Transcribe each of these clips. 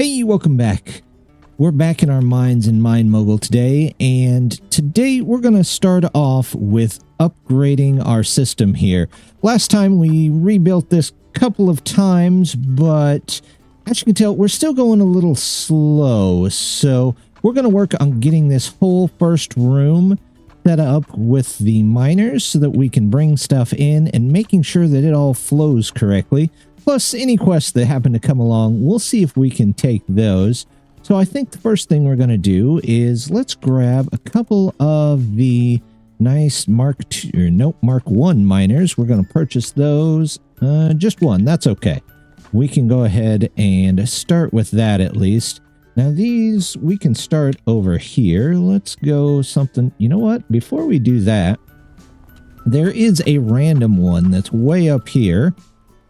Hey, welcome back. We're back in our mines in Mine Mogul today, and today we're going to start off with upgrading our system here. Last time we rebuilt this a couple of times, but as you can tell, we're still going a little slow. So we're going to work on getting this whole first room set up with the miners so that we can bring stuff in and making sure that it all flows correctly. Plus, any quests that happen to come along, we'll see if we can take those. So I think the first thing we're going to do is let's grab a couple of the nice Mark 1 miners. We're going to purchase those. Just one. That's okay. We can go ahead and start with that at least. Now these, we can start over here. Let's go something. You know what? Before we do that, there is a random one that's way up here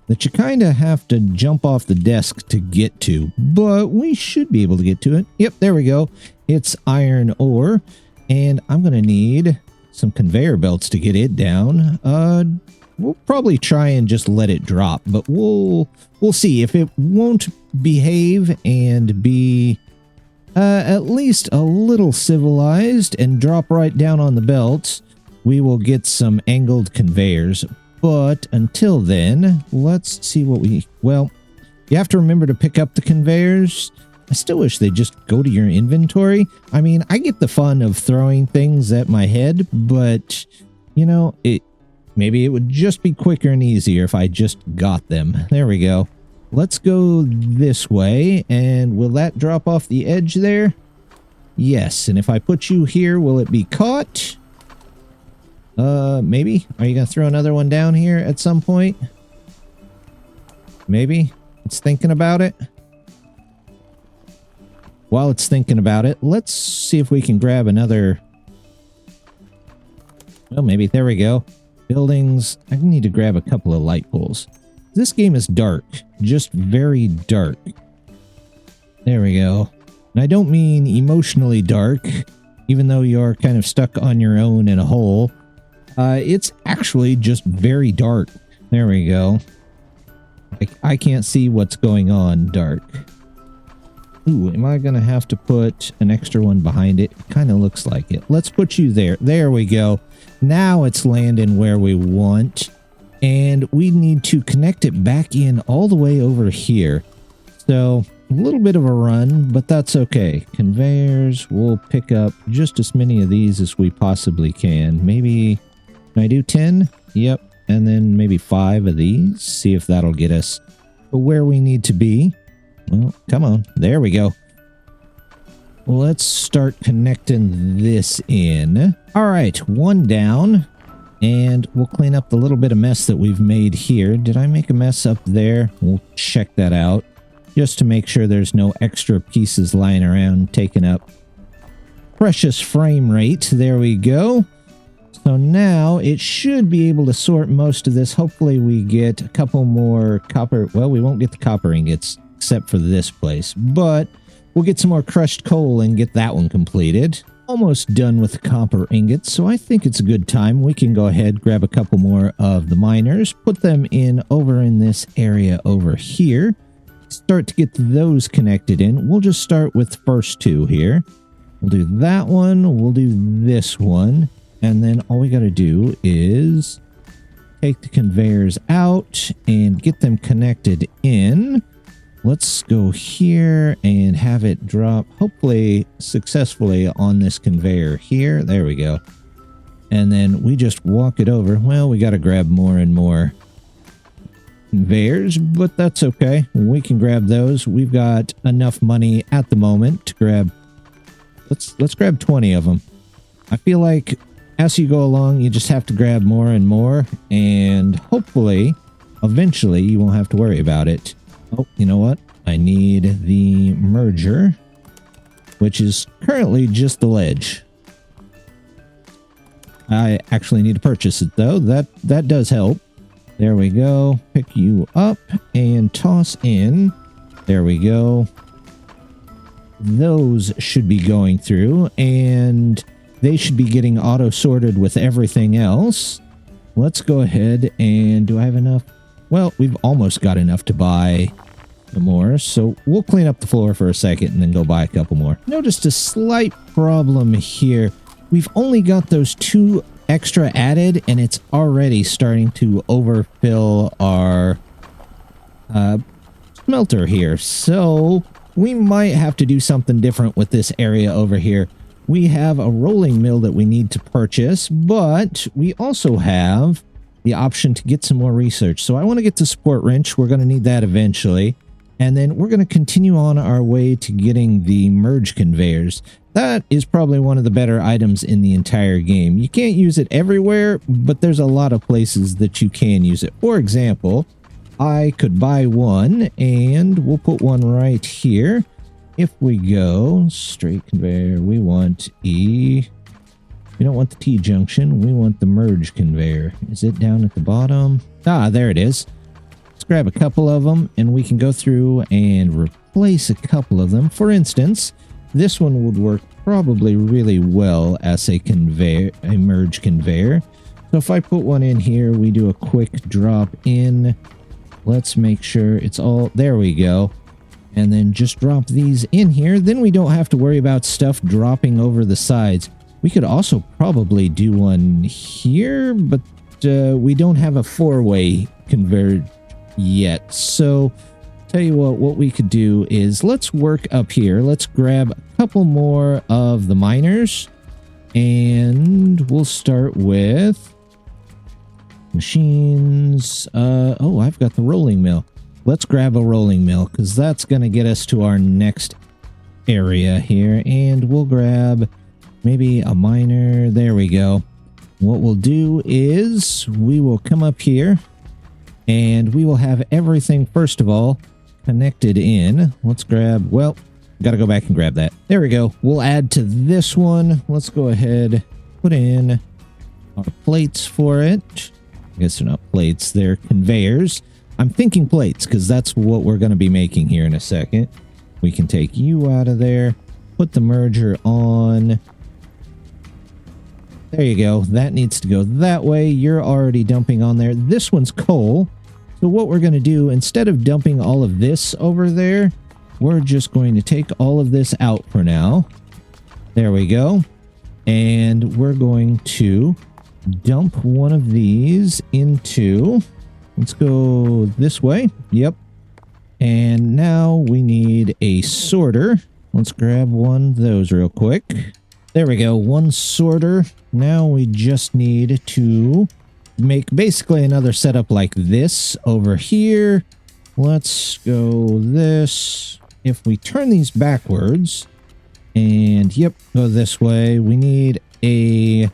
that you kind of have to jump off the desk to get to, but we should be able to get to it. Yep, there we go. It's iron ore, and I'm going to need some conveyor belts to get it down. We'll probably try and just let it drop, but we'll see. If it won't behave and be at least a little civilized and drop right down on the belts, we will get some angled conveyors. But until then, let's see what well, you have to remember to pick up the conveyors. I still wish they'd just go to your inventory. I mean, I get the fun of throwing things at my head, but, you know, maybe it would just be quicker and easier if I just got them. There we go. Let's go this way, and will that drop off the edge there? Yes, and if I put you here, will it be caught? Maybe. Are you gonna throw another one down here at some point? Maybe. It's thinking about it. While it's thinking about it, let's see if we can grab another. Well, maybe. There we go. Buildings. I need to grab a couple of light poles. This game is dark. Just very dark. There we go. And I don't mean emotionally dark, even though you're kind of stuck on your own in a hole. It's actually just very dark. There we go. I can't see what's going on dark. Ooh, am I going to have to put an extra one behind it? It kind of looks like it. Let's put you there. There we go. Now it's landing where we want. And we need to connect it back in all the way over here. So a little bit of a run, but that's okay. Conveyors, we'll pick up just as many of these as we possibly can. Maybe, can I do 10? Yep. And then maybe 5 of these. See if that'll get us where we need to be. Well, come on. There we go. Let's start connecting this in. All right, one down. And we'll clean up the little bit of mess that we've made here. Did I make a mess up there? We'll check that out just to make sure there's no extra pieces lying around taking up precious frame rate. There we go. So now it should be able to sort most of this. Hopefully we get a couple more copper. Well, we won't get the copper ingots except for this place, but we'll get some more crushed coal and get that one completed. Almost done with the copper ingots, so I think it's a good time. We can go ahead, grab a couple more of the miners, put them in over in this area over here. Start to get those connected in. We'll just start with the first 2 here. We'll do that one. We'll do this one. And then all we got to do is take the conveyors out and get them connected in. Let's go here and have it drop, hopefully successfully, on this conveyor here. There we go. And then we just walk it over. Well, we got to grab more and more conveyors, but that's okay. We can grab those. We've got enough money at the moment to grab. Let's grab 20 of them. I feel like as you go along, you just have to grab more and more, and hopefully, eventually, you won't have to worry about it. Oh, you know what? I need the merger, which is currently just the ledge. I actually need to purchase it, though. That does help. There we go. Pick you up and toss in. There we go. Those should be going through, and they should be getting auto-sorted with everything else. Let's go ahead and... do I have enough? Well, we've almost got enough to buy more. So we'll clean up the floor for a second and then go buy a couple more. Noticed a slight problem here. We've only got those 2 extra added, and it's already starting to overfill our smelter here. So we might have to do something different with this area over here. We have a rolling mill that we need to purchase, but we also have the option to get some more research. So I want to get the support wrench. We're going to need that eventually. And then we're going to continue on our way to getting the merge conveyors. That is probably one of the better items in the entire game. You can't use it everywhere, but there's a lot of places that you can use it. For example, I could buy one, and we'll put one right here. If we go straight conveyor, we want E. We don't want the T-junction. We want the merge conveyor. Is it down at the bottom? Ah, there it is. Let's grab a couple of them, and we can go through and replace a couple of them. For instance, this one would work probably really well as a conveyor, a merge conveyor. So if I put one in here, we do a quick drop in. Let's make sure it's all... There we go. And then just drop these in here. Then we don't have to worry about stuff dropping over the sides. We could also probably do one here, but we don't have a 4-way conveyor yet. So tell you what we could do is let's work up here. Let's grab a couple more of the miners, and we'll start with machines. Oh, I've got the rolling mill. Let's grab a rolling mill, because that's going to get us to our next area here. And we'll grab maybe a miner. There we go. What we'll do is we will come up here, and we will have everything, first of all, connected in. Let's grab, well, got to go back and grab that. There we go. We'll add to this one. Let's go ahead, put in our plates for it. I guess they're not plates, they're conveyors. I'm thinking plates because that's what we're going to be making here in a second. We can take you out of there, put the merger on. There you go. That needs to go that way. You're already dumping on there. This one's coal. So what we're going to do, instead of dumping all of this over there, we're just going to take all of this out for now. There we go. And we're going to dump one of these into... Let's go this way. Yep. And now we need a sorter. Let's grab one of those real quick. There we go. One sorter. Now we just need to make basically another setup like this over here. Let's go this. If we turn these backwards and yep, go this way, we need a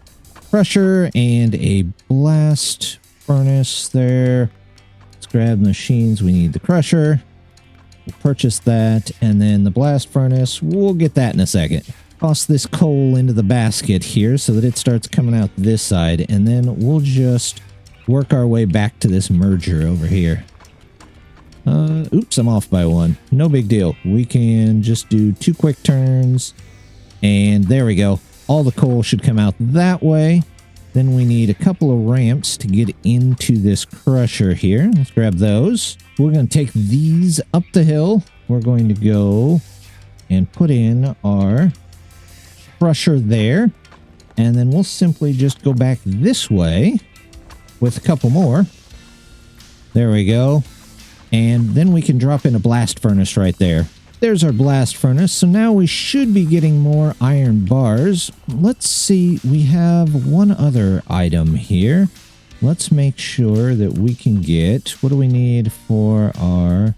crusher and a blast furnace there. Let's grab machines. We need the crusher. We'll purchase that, and then the blast furnace. We'll get that in a second. Toss this coal into the basket here so that it starts coming out this side, and then we'll just work our way back to this merger over here. Oops, I'm off by one. No big deal. We can just do 2 quick turns, and there we go. All the coal should come out that way. Then we need a couple of ramps to get into this crusher here. Let's grab those. We're going to take these up the hill. We're going to go and put in our crusher there. And then we'll simply just go back this way with a couple more. There we go. And then we can drop in a blast furnace right there. There's our blast furnace. So now we should be getting more iron bars. Let's see. We have one other item here. Let's make sure that we can get... What do we need for our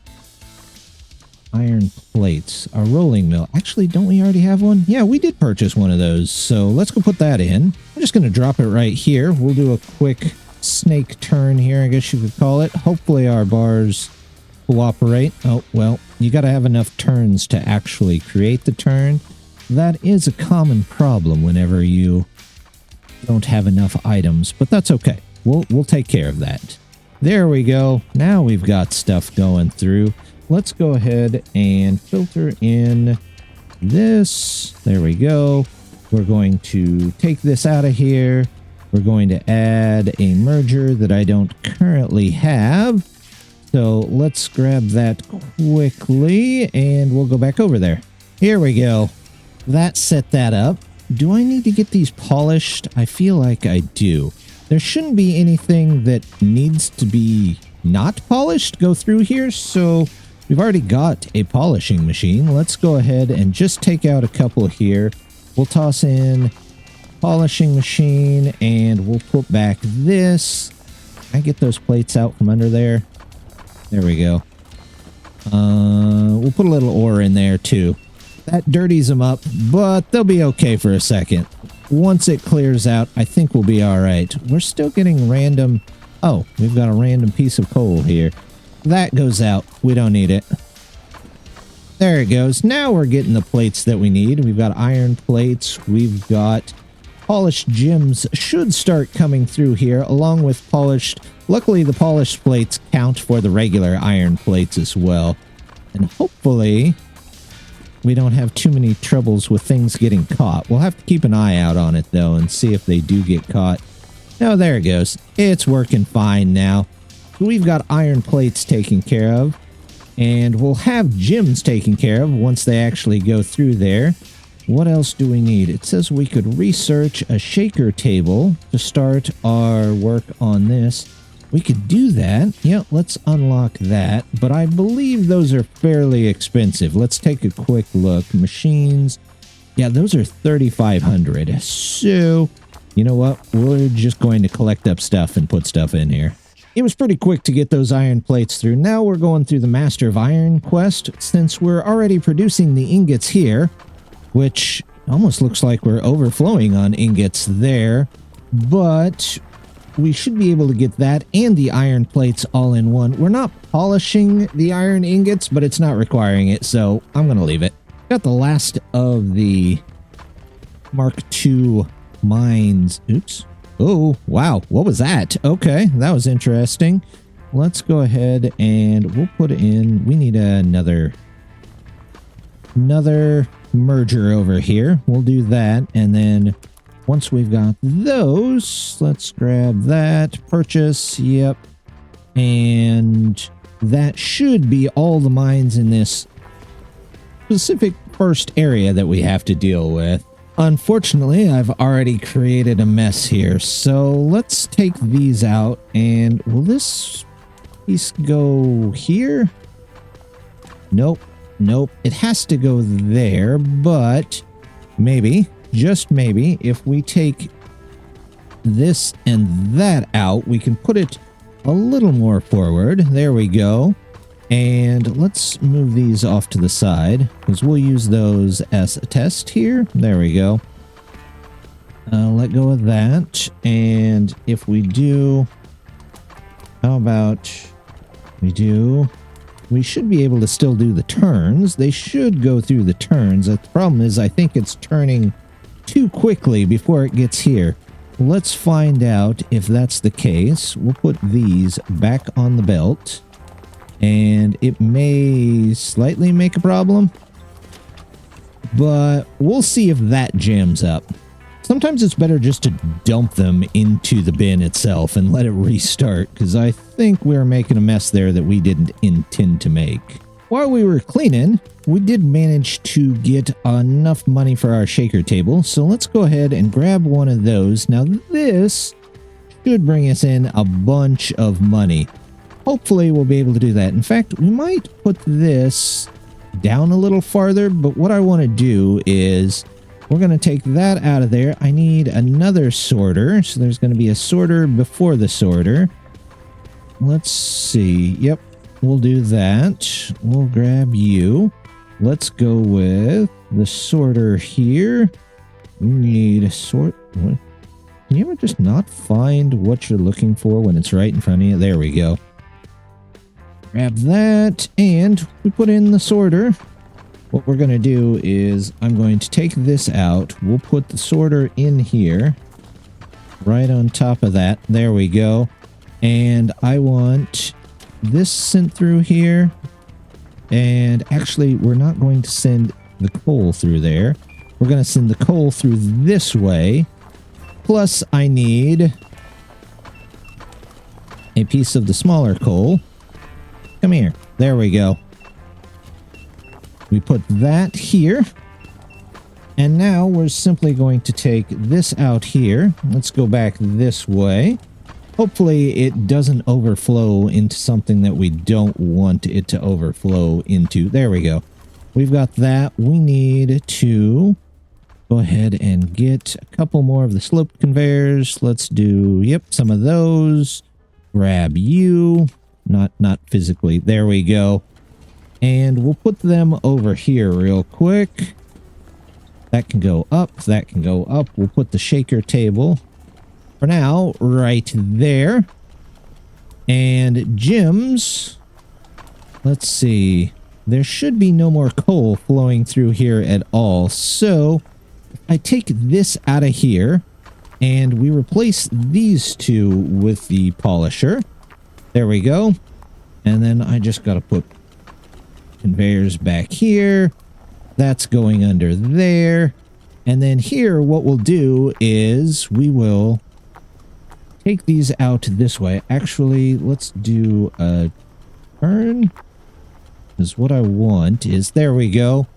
iron plates? Our rolling mill. Actually, don't we already have one? Yeah, we did purchase one of those. So let's go put that in. I'm just going to drop it right here. We'll do a quick snake turn here, I guess you could call it. Hopefully our bars cooperate. Oh, well, you got to have enough turns to actually create the turn. That is a common problem whenever you don't have enough items, but that's okay. We'll take care of that. There we go. Now we've got stuff going through. Let's go ahead and filter in this. There we go. We're going to take this out of here. We're going to add a merger that I don't currently have. So let's grab that quickly and we'll go back over there. Here we go. That set that up. Do I need to get these polished? I feel like I do. There shouldn't be anything that needs to be not polished go through here. So we've already got a polishing machine. Let's go ahead and just take out a couple here. We'll toss in polishing machine and we'll put back this. Can I get those plates out from under there? There we go. We'll put a little ore in there too. That dirties them up, but they'll be okay for a second. Once it clears out, I think we'll be all right. We're still getting random... Oh, we've got a random piece of coal here. That goes out. We don't need it. There it goes. Now we're getting the plates that we need. We've got iron plates. We've got polished gems should start coming through here, along with polished... Luckily, the polished plates count for the regular iron plates as well. And hopefully... we don't have too many troubles with things getting caught. We'll have to keep an eye out on it, though, and see if they do get caught. Oh, there it goes. It's working fine now. So we've got iron plates taken care of. And we'll have gems taken care of once they actually go through there. What else do we need? It says we could research a shaker table to start our work on this. We could do that. Yeah, let's unlock that. But I believe those are fairly expensive. Let's take a quick look. Machines. Yeah, those are 3,500. So, you know what? We're just going to collect up stuff and put stuff in here. It was pretty quick to get those iron plates through. Now we're going through the Master of Iron quest. Since we're already producing the ingots here, which almost looks like we're overflowing on ingots there. But... we should be able to get that and the iron plates all in one. We're not polishing the iron ingots, but it's not requiring it, so I'm going to leave it. Got the last of the Mark II mines. Oops. Oh, wow. What was that? Okay, that was interesting. Let's go ahead and we'll put in... we need another merger over here. We'll do that, and then... once we've got those, let's grab that, purchase, yep. And that should be all the mines in this specific first area that we have to deal with. Unfortunately, I've already created a mess here, so let's take these out. And will this piece go here? Nope, nope. It has to go there, but maybe... just maybe, if we take this and that out, we can put it a little more forward. There we go. And let's move these off to the side, because we'll use those as a test here. There we go. Let go of that. And if we do... how about we do... we should be able to still do the turns. They should go through the turns. The problem is I think it's turning... too quickly before it gets here. Let's find out if that's the case. We'll put these back on the belt, and it may slightly make a problem, but we'll see if that jams up. Sometimes it's better just to dump them into the bin itself and let it restart, because I think we're making a mess there that we didn't intend to make. While we were cleaning, we did manage to get enough money for our shaker table, so let's go ahead and grab one of those. Now this should bring us in a bunch of money. Hopefully we'll be able to do that. In fact, we might put this down a little farther, but what I want to do is we're going to take that out of there. I need another sorter, so there's going to be a sorter before the sorter. Let's see. Yep. We'll do that. We'll grab you. Let's go with the sorter here. We need a sort... what? Can you ever just not find what you're looking for when it's right in front of you? There we go. Grab that, and we put in the sorter. What we're going to do is I'm going to take this out. We'll put the sorter in here. Right on top of that. There we go. And I want... this sent through here, and actually we're not going to send the coal through there. We're going to send the coal through this way, plus I need a piece of the smaller coal, Come here. There we go. We put that here. And now we're simply going to take this out here. Let's go back this way. Hopefully it doesn't overflow into something that we don't want it to overflow into. There we go. We've got that. We need to go ahead and get a couple more of the sloped conveyors. Let's do, yep, some of those. Grab you. Not physically. There we go. And we'll put them over here real quick. That can go up. That can go up. We'll put the shaker table for now right there. And gyms. Let's see. There should be no more coal flowing through here at all. So I take this out of here and we replace these two with the polisher. There we go. And then I just got to put conveyors back here. That's going under there. And then here, what we'll do is we will take these out this way. Actually, let's do a turn. Because what I want is, there we go.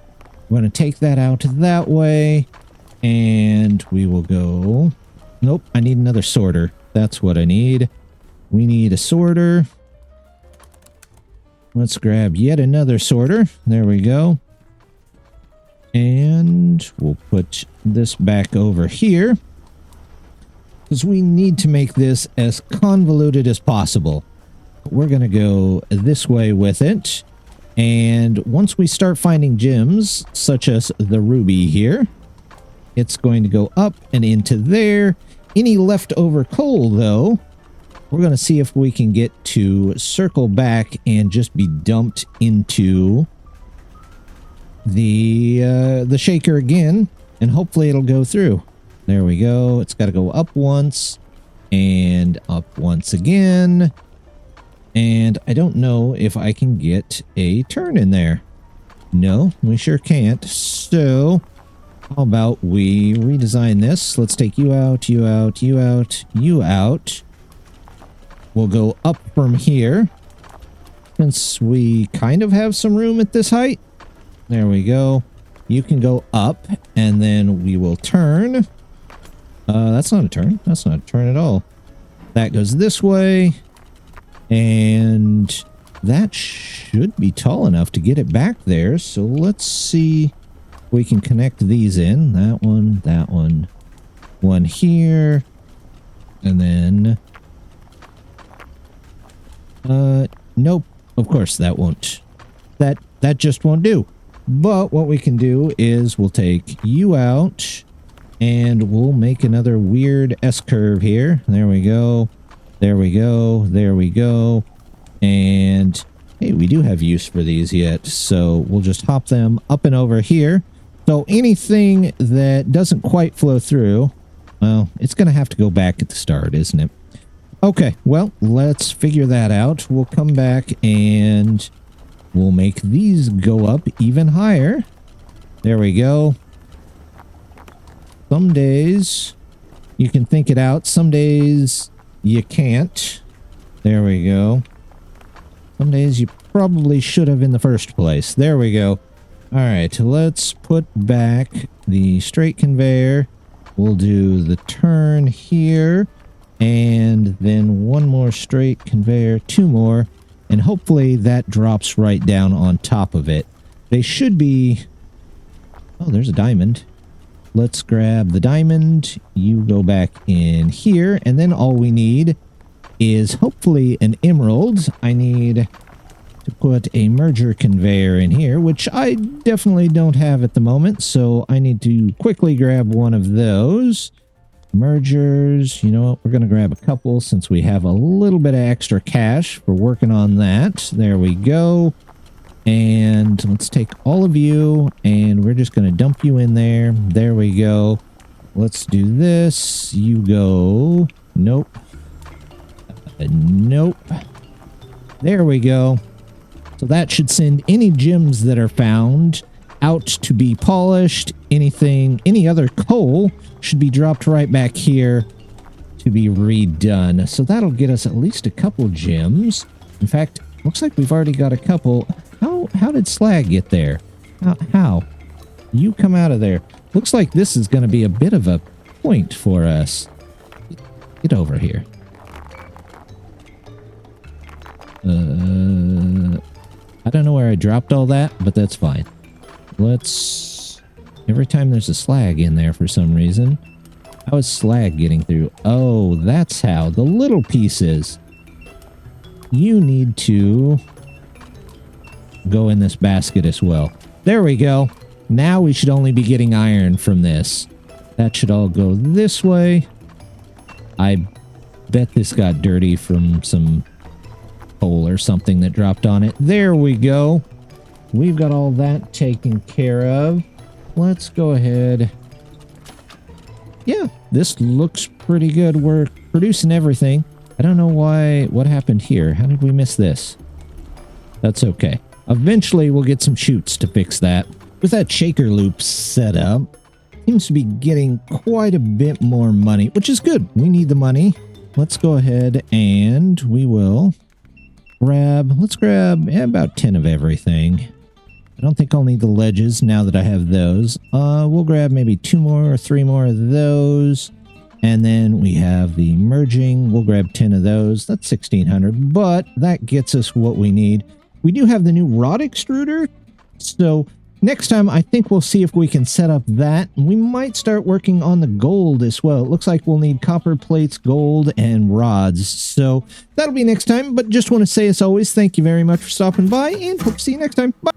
We're going to take that out that way. And we will go. Nope, I need another sorter. That's what I need. We need a sorter. Let's grab yet another sorter. There we go. And we'll put this back over here. Because we need to make this as convoluted as possible. We're going to go this way with it. And once we start finding gems, such as the ruby here, it's going to go up and into there. Any leftover coal, though, we're going to see if we can get to circle back and just be dumped into the shaker again, and hopefully it'll go through. There we go. It's got to go up once and up once again. And I don't know if I can get a turn in there. No, we sure can't. So how about we redesign this? Let's take you out, you out, you out, you out. We'll go up from here. Since we kind of have some room at this height. There we go. You can go up, and then we will turn. That's not a turn. That's not a turn at all. That goes this way. And that should be tall enough to get it back there. So let's see if we can connect these in. That one, one here. And then... nope. Of course that won't. That just won't do. But what we can do is we'll take you out and we'll make another weird S-curve here. There we go. There we go. There we go. And hey, we do have use for these yet. So we'll just hop them up and over here. So anything that doesn't quite flow through, well, it's going to have to go back at the start, isn't it? Okay, well, let's figure that out. We'll come back and we'll make these go up even higher. There we go. Some days you can think it out. Some days you can't. There we go. Some days you probably should have in the first place. There we go. All right, let's put back the straight conveyor. We'll do the turn here. And then one more straight conveyor, two more. And hopefully that drops right down on top of it. They should be... Oh, there's a diamond. Let's grab the diamond. You go back in here. And then all we need is hopefully an emerald. I need to put a merger conveyor in here, which I definitely don't have at the moment. So I need to quickly grab one of those. Mergers, you know what, we're going to grab a couple since we have a little bit of extra cash for working on that. There we go. And let's take all of you and we're just going to dump you in there. There we go. Let's do this. You go. Nope. Nope. There we go. So that should send any gems that are found out to be polished. Any other coal should be dropped right back here to be redone. So that'll get us at least a couple gems. In fact, Looks like we've already got a couple. How did slag get there? How? You come out of there. Looks like this is going to be a bit of a point for us. Get over here. I don't know where I dropped all that, but that's fine. Every time there's a slag in there for some reason. How is slag getting through? Oh, that's how. The little pieces. You need to go in this basket as well. There we go. Now we should only be getting iron from this. That should all go this way. I bet this got dirty from some coal or something that dropped on it. There we go. We've got all that taken care of. Let's go ahead. Yeah, this looks pretty good. We're producing everything. I don't know what happened here. How did we miss this? That's okay. Eventually, we'll get some chutes to fix that. With that shaker loop set up, seems to be getting quite a bit more money, which is good. We need the money. Let's go ahead and we will let's grab about 10 of everything. I don't think I'll need the ledges now that I have those. We'll grab maybe 2 more or 3 more of those. And then we have the merging. We'll grab 10 of those. That's 1,600, but that gets us what we need. We do have the new rod extruder. So next time, I think we'll see if we can set up that. We might start working on the gold as well. It looks like we'll need copper plates, gold, and rods. So that'll be next time. But just want to say, as always, thank you very much for stopping by and hope to see you next time. Bye.